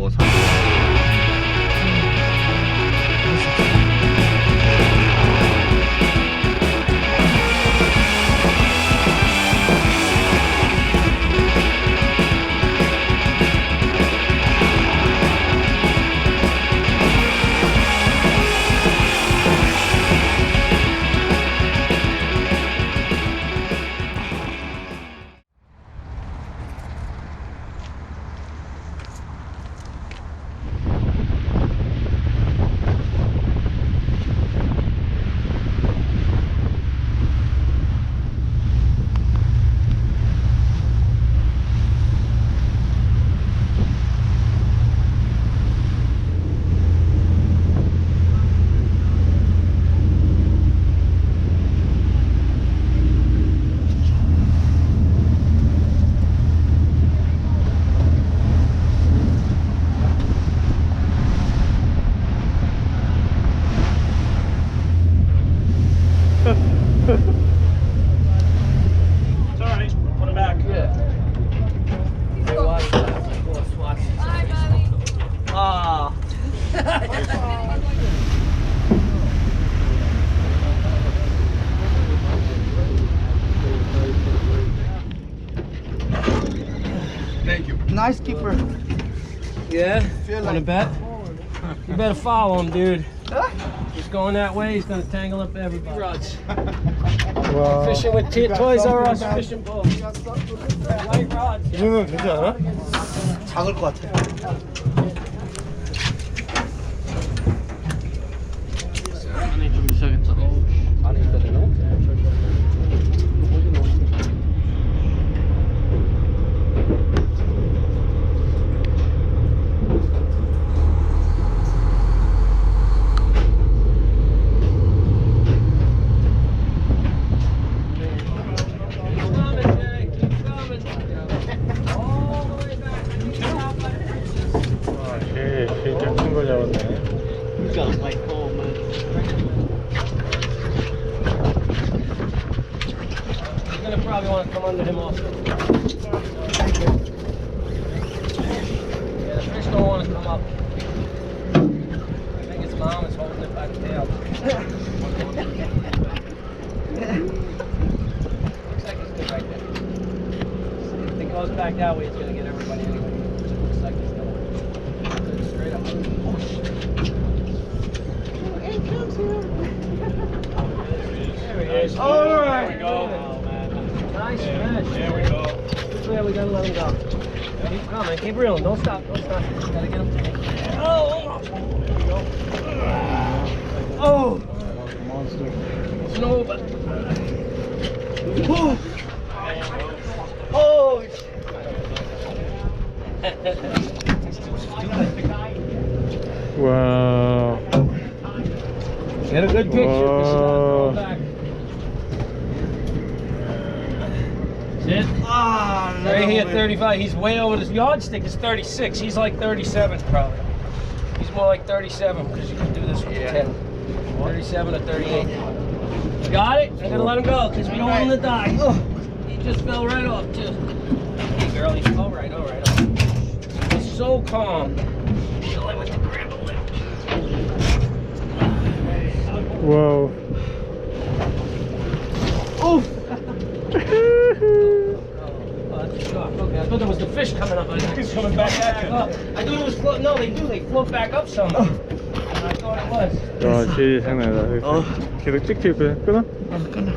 뭐 사. It's alright, put him back. Yeah. Bye, buddy. 아. Thank you. Nice keeper. Yeah? Feel Want to like bet? You better follow him, dude. He's going that way, he's gonna tangle up everybody. Rods. 와. Fishing with Toys R Us fishing boat. Light rods. 이 정도면 되지 않아? 작을 것 같아. 안에 좀 있어야겠다. 안에 있어야 되나? 개 작은 거 잡았네. He's got a white pole, man. You're gonna probably want to come under him also. Yeah, the fish don't want to come up. I think his mom is holding it by the tail. Looks like he's good right there. If it goes back that way, it's gonna get everybody anyway. It looks like he's gonna straight up. Oh shit. There he is. All right. There we go. Oh, man. Nice fish. There we go. Yeah, we gotta let him go. Keep coming. Keep reeling. Don't stop. Don't stop. Gotta get him. Oh! There we go. Oh! Monster. Snow, but. Oh. Oh. 와. Get a good picture. This is not going back. That's it. Ah, Right here, 35. He's way over. His yardstick is 36. He's like 37 probably. He's more like 37 because you can do this with a 10. 37 or 38. Got it? I'm gonna let him go because we don't want him to die. Oh, he just fell right off too. Hey girl, he's all right. He's so calm. Chilling with the grandma. 와우. Oof. Okay, I thought there was the fish coming up. He's coming back at you. I thought it was float. No, they do. They float back up some. I thought it was. 와, 제일 장난이다. 계속 찍힐 거야. 끊어? 끊어.